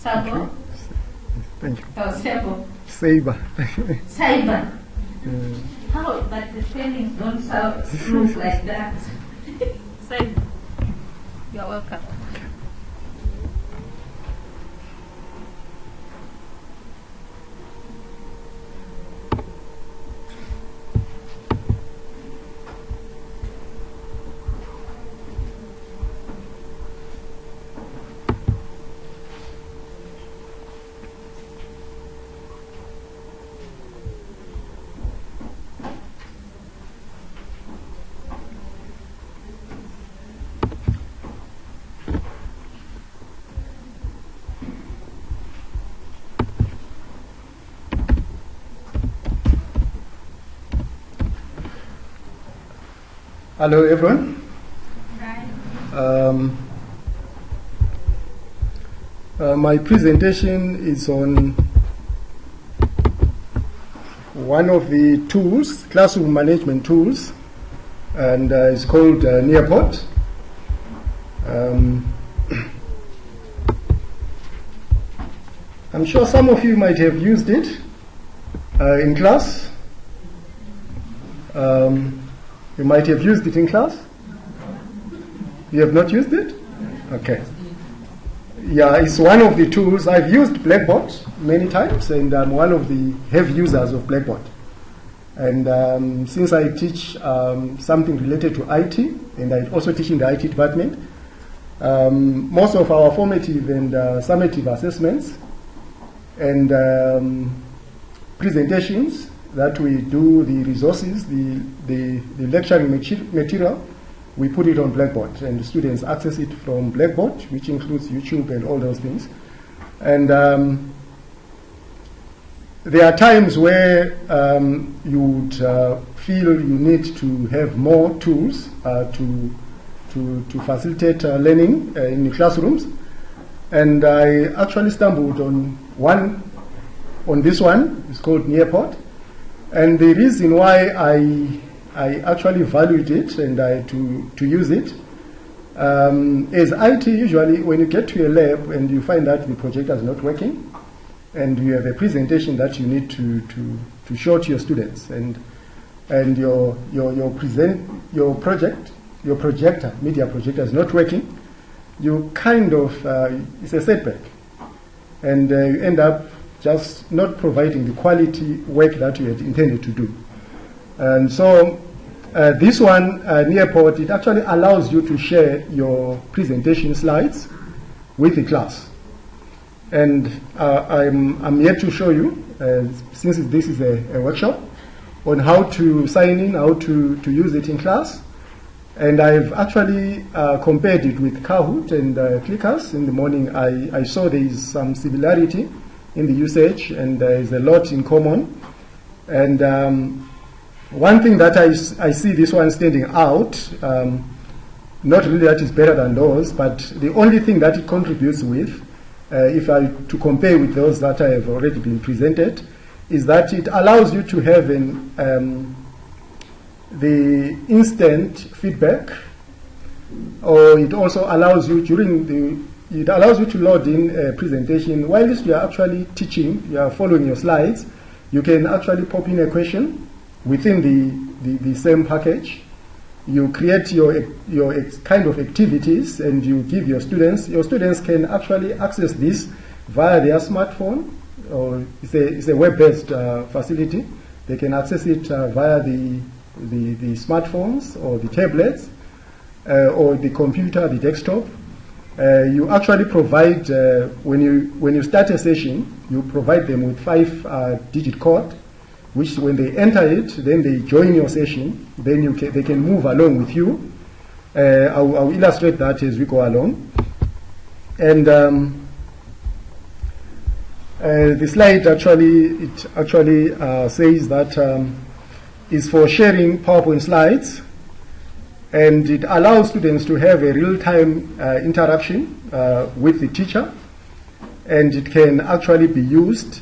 Sabo? Thank you. Oh, Sabo. Sabre. Sabre. How? But the spellings don't look like that. Sabre. You're welcome. Hello, everyone. Hi. My presentation is on one of the tools, classroom management tools, and it's called Nearpod. I'm sure some of you might have used it in class. You might have used it in class. You have not used it? Okay. Yeah, it's one of the tools. I've used Blackboard many times, and I'm one of the heavy users of Blackboard. And since I teach something related to IT, and I also teach in the IT department, most of our formative and summative assessments and presentations that we do, the resources, the lecturing material, we put it on Blackboard, and the students access it from Blackboard, which includes YouTube and all those things. And there are times where you would feel you need to have more tools to facilitate learning in the classrooms. And I actually stumbled on this one. It's called Nearpod. And the reason why I actually valued it and to use it is IT. Usually when you get to a lab and you find that the projector is not working, and you have a presentation that you need to show to your students, and your projector, media projector, is not working, you kind of it's a setback, and you end up just not providing the quality work that you had intended to do. And so this one, Nearpod, it actually allows you to share your presentation slides with the class. And I'm here to show you, since this is a workshop, on how to sign in, how to use it in class. And I've actually compared it with Kahoot and Clickers. In the morning, I saw there is some similarity in the usage, and there is a lot in common. And one thing that I see this one standing out, not really that it's better than those, but the only thing that it contributes with, if I to compare with those that I have already been presented, is that it allows you to have the instant feedback, or it also allows you it allows you to load in a presentation. While you are actually teaching, you are following your slides, you can actually pop in a question within the same package. You create your kind of activities, and you give your students. Your students can actually access this via their smartphone, or it's a web-based facility. They can access it via the smartphones or the tablets or the computer, the desktop. You actually provide, when you start a session, you provide them with 5-digit code, which when they enter it, then they join your session. Then they can move along with you. I'll illustrate that as we go along. And the slide actually says that is for sharing PowerPoint slides. And it allows students to have a real-time interaction with the teacher, and it can actually be used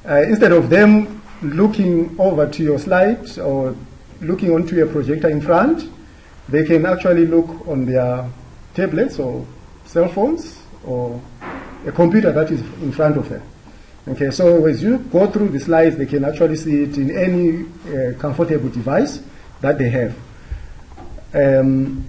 instead of them looking over to your slides or looking onto a projector in front. They can actually look on their tablets or cell phones or a computer that is in front of them. Okay, so as you go through the slides, they can actually see it in any comfortable device that they have. And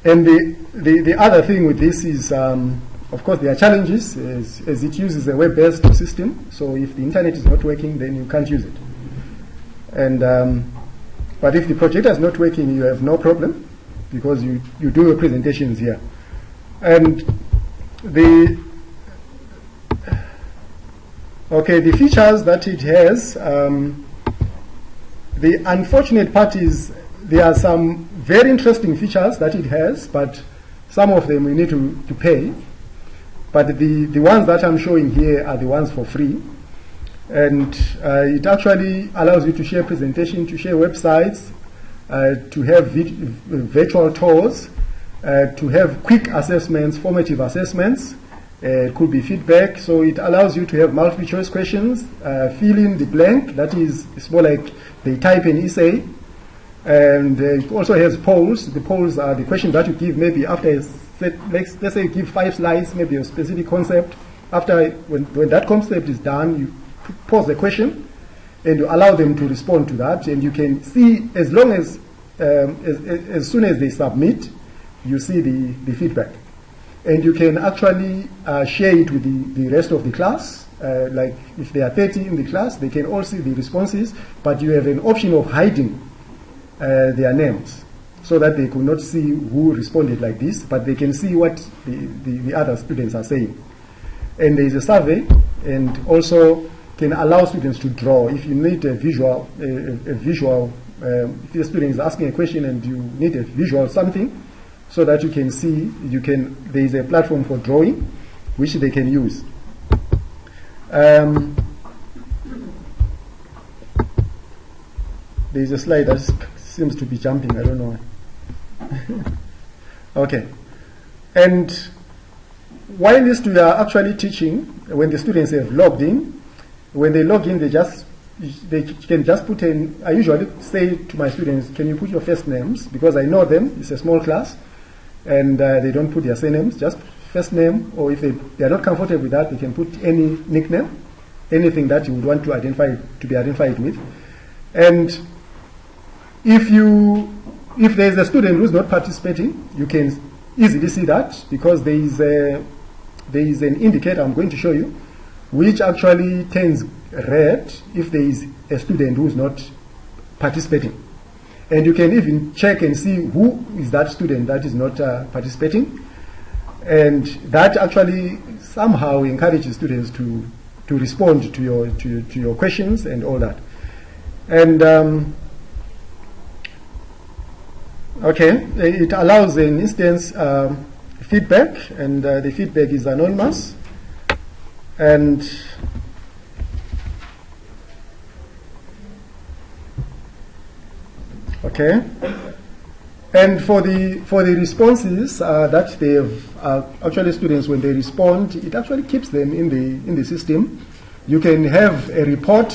the other thing with this is, of course, there are challenges as it uses a web-based system. So if the internet is not working, then you can't use it. And but if the projector is not working, you have no problem because you do your presentations here. And the features that it has, the unfortunate part is there are some very interesting features that it has, but some of them we need to pay. But the ones that I'm showing here are the ones for free. And it actually allows you to share presentation, to share websites, to have virtual tours, to have quick assessments, formative assessments. It could be feedback. So it allows you to have multiple choice questions, fill in the blank. That is, it's more like they type an essay. And it also has polls. The polls are the questions that you give maybe after, let's say you give 5 slides, maybe a specific concept. After, when that concept is done, you pose the question and you allow them to respond to that. And you can see, as long as soon as they submit, you see the feedback. And you can actually share it with the rest of the class. Like if there are 30 in the class, they can all see the responses, but you have an option of hiding their names so that they could not see who responded like this, but they can see what the other students are saying. And there is a survey, and also can allow students to draw. If you need a visual, if the student is asking a question and you need a visual something, so that you can see, there is a platform for drawing, which they can use. There is a slide that seems to be jumping, I don't know. Okay. And whilst we are actually teaching, when the students have logged in, when they log in, they can just put in, I usually say to my students, can you put your first names? Because I know them, it's a small class, and they don't put their surnames, just first name, or if they are not comfortable with that, they can put any nickname, anything that you would want to be identified with. And if there is a student who's not participating, you can easily see that, because there is an indicator I'm going to show you, which actually turns red if there is a student who's not participating. And you can even check and see who is that student that is not participating. And that actually somehow encourages students to respond to your questions and all that. And okay, it allows an instance feedback, and the feedback is anonymous. And okay, and for the responses that they have, actually students, when they respond, it actually keeps them in the system. You can have a report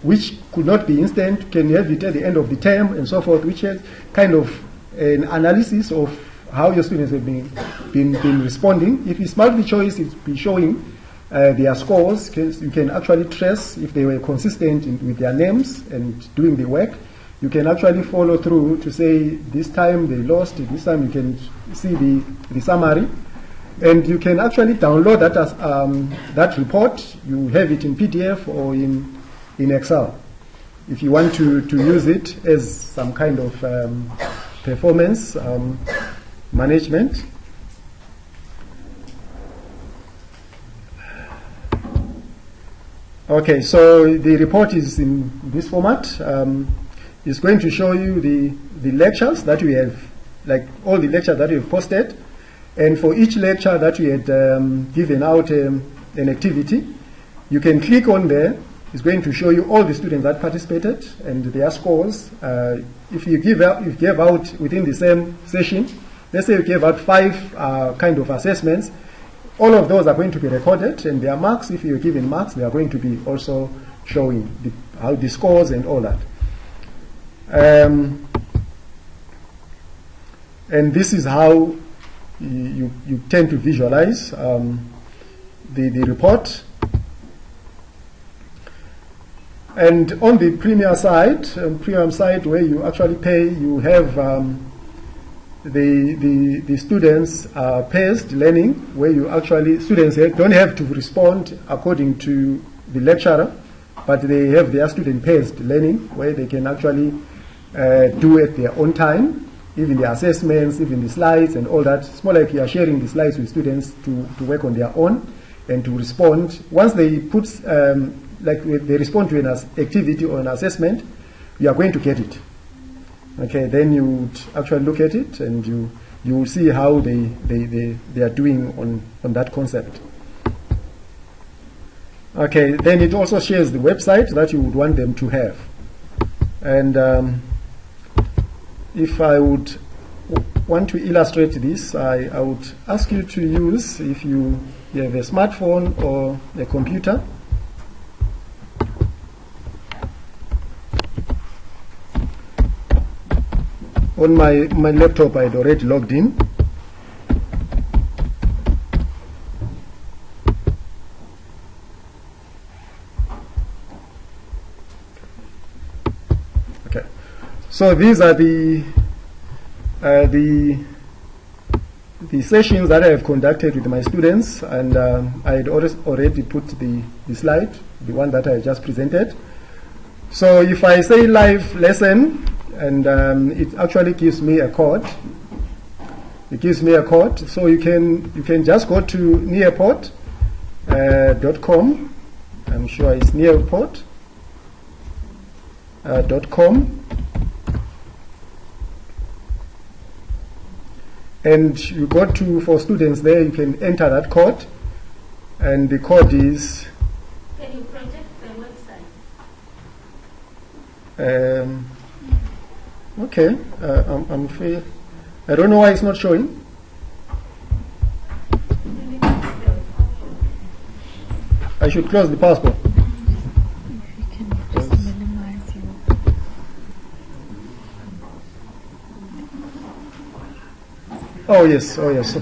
which could not be instant. You can have it at the end of the term and so forth, which is kind of an analysis of how your students have been responding. If it's multiple choice, it's be showing their scores. You can actually trace if they were consistent with their names and doing the work. You can actually follow through to say this time they lost, this time you can see the summary. And you can actually download that as that report. You have it in PDF or in Excel if you want to use it as some kind of performance management. Okay, so the report is in this format. It's going to show you the lectures that we have, like all the lectures that we have posted. And for each lecture that we had given out an activity, you can click on there. It's going to show you all the students that participated and their scores. If you gave out within the same session, let's say you gave out 5 kind of assessments, all of those are going to be recorded, and their marks, if you're given marks, they are going to be also showing how the scores and all that. And this is how you tend to visualize. the report. And on the premium side where you actually pay, you have the students paced learning, where you actually, students don't have to respond according to the lecturer, but they have their student paced learning, where they can actually do at their own time, even the assessments, even the slides and all that. It's more like you are sharing the slides with students to work on their own and to respond. Once they put, like they respond to an activity or an assessment, you are going to get it. Okay, then you would actually look at it and you will see how they are doing on that concept. Okay, then it also shares the website that you would want them to have. And if I would want to illustrate this, I would ask you to use, if you have a smartphone or a computer, on my laptop I had already logged in. Okay, so these are the sessions that I have conducted with my students, and I had already put the slide, the one that I just presented. So if I say live lesson, and it actually gives me a code. It gives me a code, so you can just go to nearpod.com. I'm sure it's nearpod.com, and you go to, for students there, you can enter that code, and the code is. Can you project the website? Okay, I'm free. I don't know why it's not showing. I should close the passport. If you can just minimize your. Oh yes, oh yes.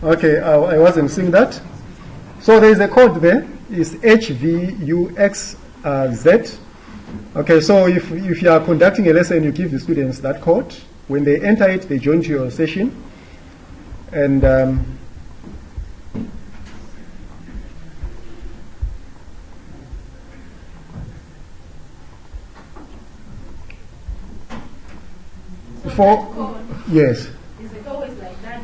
Okay, I wasn't seeing that. So there is a code there. It's HVUXZ. Okay, so if you are conducting a lesson, you give the students that code. When they enter it, they join to your session. And yes. Is it always like that?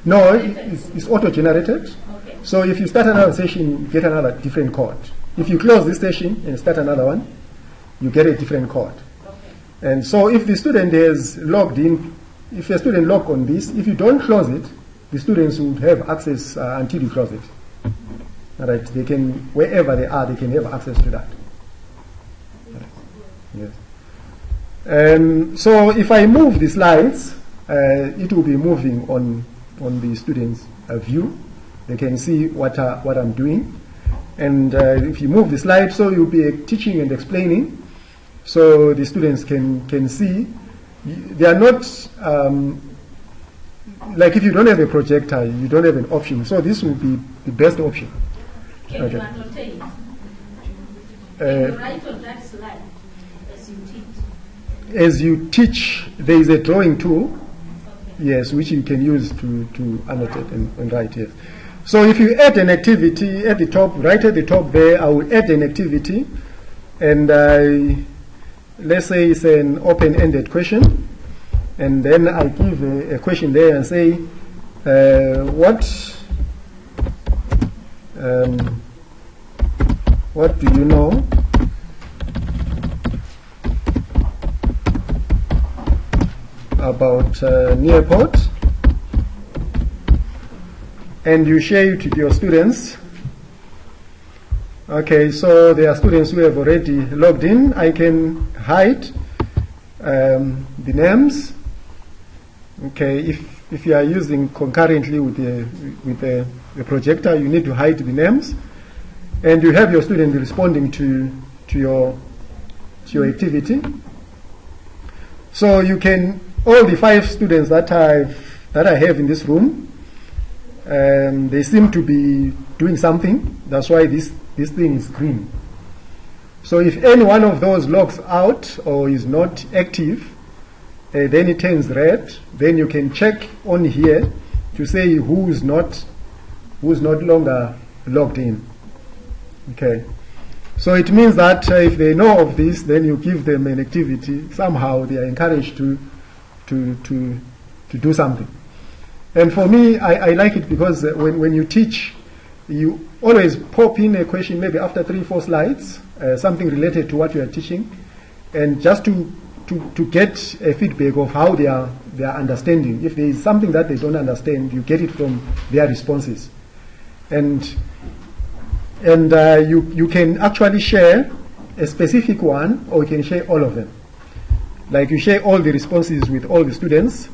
No, it's auto-generated. Okay. So if you start another session, you get another different code. If you close this session and start another one, you get a different code. Okay. And so if the student has logged in, if a student log on this, if you don't close it, the students would have access until you close it. All right, they can, wherever they are, they can have access to that. Yes. So if I move the slides, it will be moving on the students' view. They can see what I'm doing. And if you move the slide, so you'll be teaching and explaining, so the students can see. They are not, like if you don't have a projector, you don't have an option. So this will be the best option. Can Okay. you annotate? Can you write on that slide as you teach? As you teach, there is a drawing tool, Okay. yes, which you can use to annotate and write, yes. So if you add an activity at the top, right at the top there, I will add an activity, and let's say it's an open-ended question, and then I give a question there and say, what do you know about Nearpod? And you share it with your students. Okay, so there are students who have already logged in. I can hide the names. Okay, if you are using concurrently with the projector, you need to hide the names, and you have your student responding to your activity. So you can, all the 5 students that I have in this room, they seem to be doing something. That's why this thing is green. So if any one of those logs out or is not active, then it turns red. Then you can check on here to say who's not longer logged in. Okay. So it means that if they know of this, then you give them an activity. Somehow they are encouraged to do something. And for me, I like it because when you teach, you always pop in a question maybe after 3-4 slides, something related to what you are teaching, and just to get a feedback of how they are understanding. If there is something that they don't understand, you get it from their responses. And you can actually share a specific one, or you can share all of them. Like you share all the responses with all the students.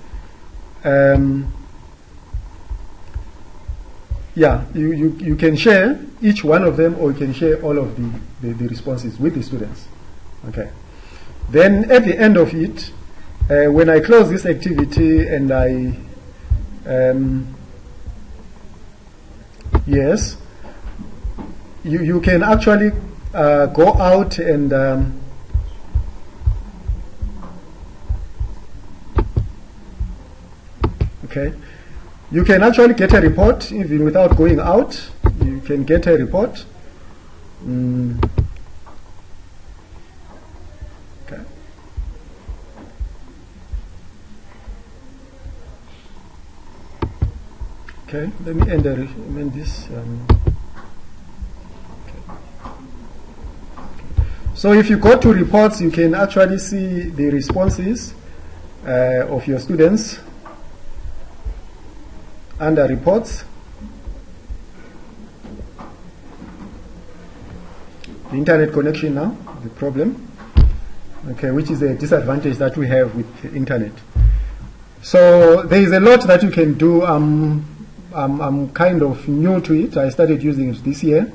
Yeah, you can share each one of them, or you can share all of the responses with the students. Okay. Then at the end of it, when I close this activity and yes, you can actually go out and okay. You can actually get a report even without going out. You can get a report. Okay. Okay, let me end this. So if you go to reports, you can actually see the responses of your students. Under reports, the internet connection now, the problem, okay, which is a disadvantage that we have with the internet. So there is a lot that you can do. I'm kind of new to it. I started using it this year,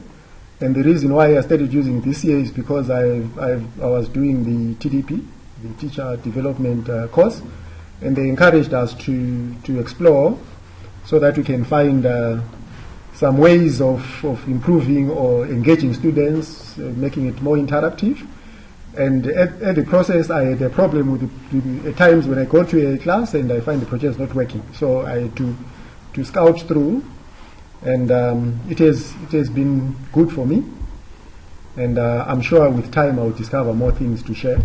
and the reason why I started using it this year is because I was doing the TDP, the Teacher Development course, and they encouraged us to explore, so that we can find some ways of improving or engaging students, making it more interactive. And at the process, I had a problem with at times when I go to a class and I find the project is not working. So I had to scout through, and it has been good for me. And I'm sure with time I will discover more things to share.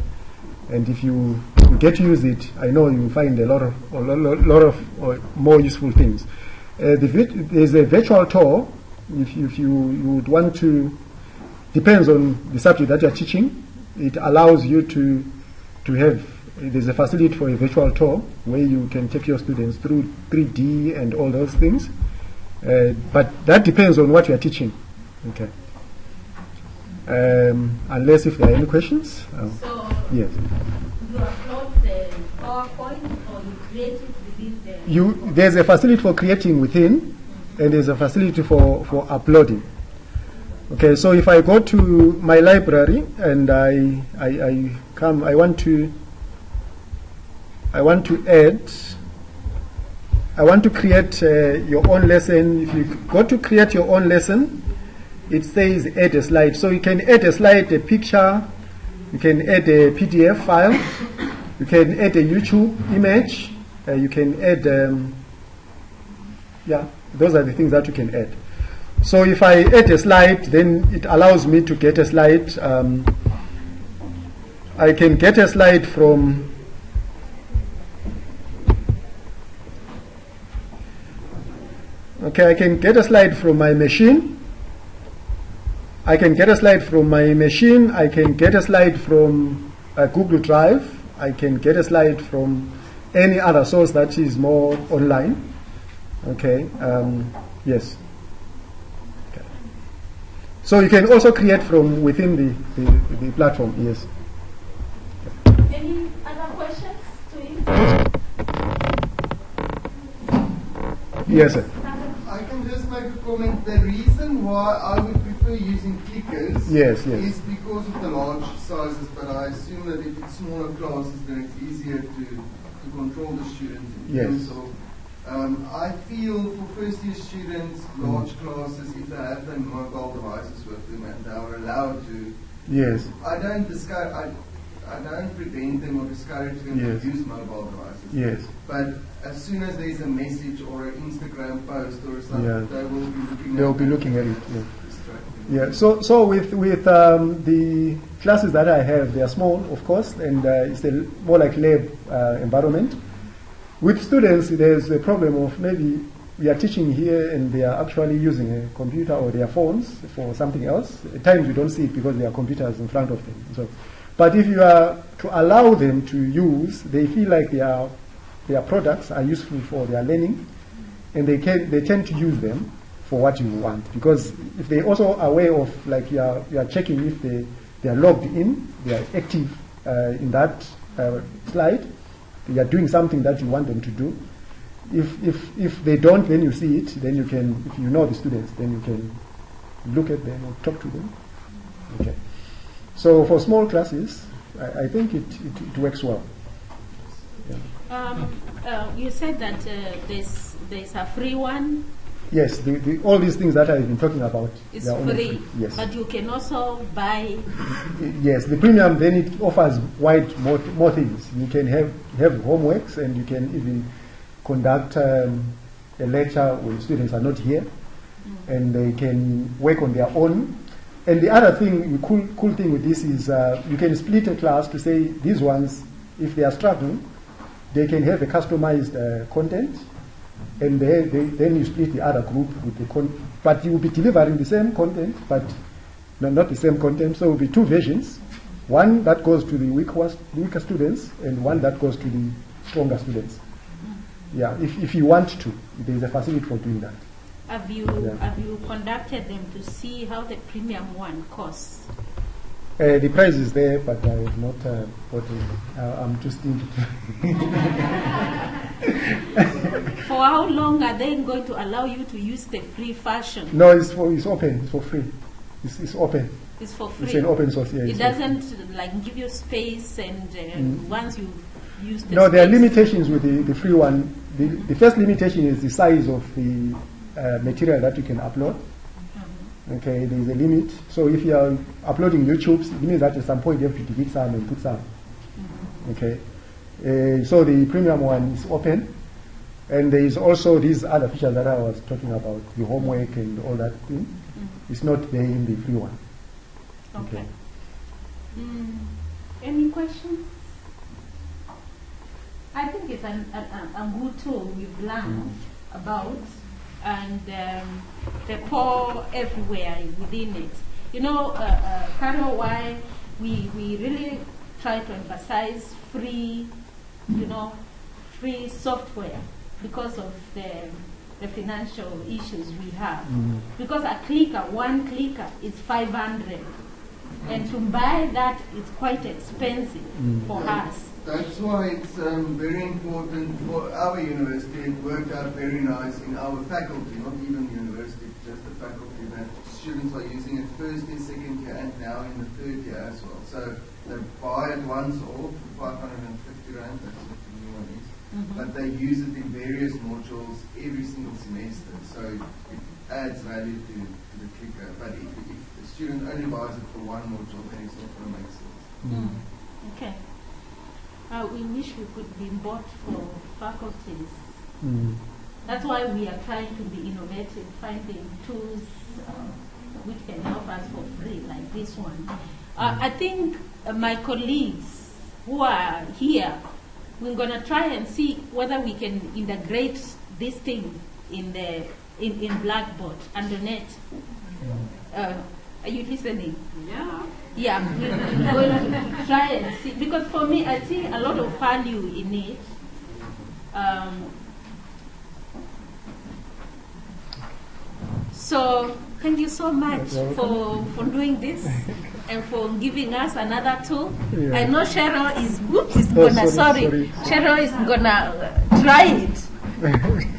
And if you get to use it, I know you will find a lot of more useful things. There's a virtual tour. If you would want to, depends on the subject that you are teaching. It allows you to have. There's a facility for a virtual tour where you can take your students through 3D and all those things. But that depends on what you are teaching. Okay. Unless if there are any questions. So yes. You upload the PowerPoint or you create it within the... There's a facility for creating within, and there's a facility for uploading. Okay, so if I go to my library and I want to create your own lesson. If you go to create your own lesson, it says add a slide. So you can add a slide, a picture, you can add a PDF file, you can add a YouTube image, you can add, those are the things that you can add. So if I add a slide, then it allows me to get a slide. I can get a slide from I can get a slide from my machine. I can get a slide from my machine. I can get a slide from Google Drive. I can get a slide from any other source that is more online. Okay. Yes. Okay. So you can also create from within the platform. Yes. Any other questions to you? Yes, sir. I can just make a comment. The reason why I would prefer using clickers is because of the large sizes, but I assume that if it's smaller classes, then it's easier to control the students in terms of I feel for first year students, large classes, if they have their mobile devices with them and they are allowed to, yes, I don't prevent them or discourage them to use mobile devices. Yes. But as soon as there's a message or an Instagram post or something, they'll be looking at it. Yeah. So with the classes that I have, they are small, of course, and it's more like lab environment. With students, there's a problem of maybe we are teaching here and they are actually using a computer or their phones for something else. At times we don't see it because there are computers in front of them. So, but if you are to allow them to use, they feel like their products are useful for their learning, and they tend to use them for what you want. Because if they also are aware of, like you are checking if they are logged in, they are active in that slide, they are doing something that you want them to do. If they don't, then you see it. Then you can, if you know the students, then you can look at them or talk to them. Okay. So for small classes, I think it works well. Yeah. You said that there's a free one. Yes, all these things that I've been talking about is free. Yes. But you can also buy. Yes, the premium then it offers more things. You can have homeworks, and you can even conduct a lecture when students are not here, and they can work on their own. And the other thing, the cool thing with this is you can split a class to say these ones, if they are struggling, they can have a customized content, and then you split the other group with the but you will be delivering the same content, but not the same content. So it will be two versions, one that goes to the weaker students and one that goes to the stronger students. Yeah, if you want to, there is a facility for doing that. Have you conducted them to see how the premium one costs? The price is there, but I have not bought it. I'm too stingy. For how long are they going to allow you to use the free version? No, it's open. It's for free. It's open. It's for free. It's an open source. Yeah, it doesn't like give you space, and once you use the no, there are limitations with the free one. The first limitation is the size of the material that you can upload. Okay, there is a limit. So if you are uploading YouTube, it means that at some point you have to delete some and put some. Okay, so the premium one is open, and there is also these other features that I was talking about, the homework and all that thing. It's not there in the free one. Okay. Any questions? I think it's a good tool we've learned about. And the poor everywhere within it. You know, Carol, why we really try to emphasize free software because of the financial issues we have. Because one clicker is 500, and to buy that is quite expensive for us. That's why it's very important for our university. It worked out very nice in our faculty, not even university, just the faculty, that students are using it first year, second year, and now in the third year as well. So they buy it once off for 550 rand, that's what the new one is. But they use it in various modules every single semester. So it adds value to the clicker. But if the student only buys it for one module, then it's not going to make sense. Okay. We wish we could be bought for faculties. That's why we are trying to be innovative, finding tools which can help us for free, like this one. I think my colleagues who are here, we're going to try and see whether we can integrate this thing in Blackboard undernet. Are you listening? Yeah. Yeah, we're going to try and see. Because for me, I see a lot of value in it. So thank you so much for doing this and for giving us another tool. Yeah. I know Cheryl is gonna try it.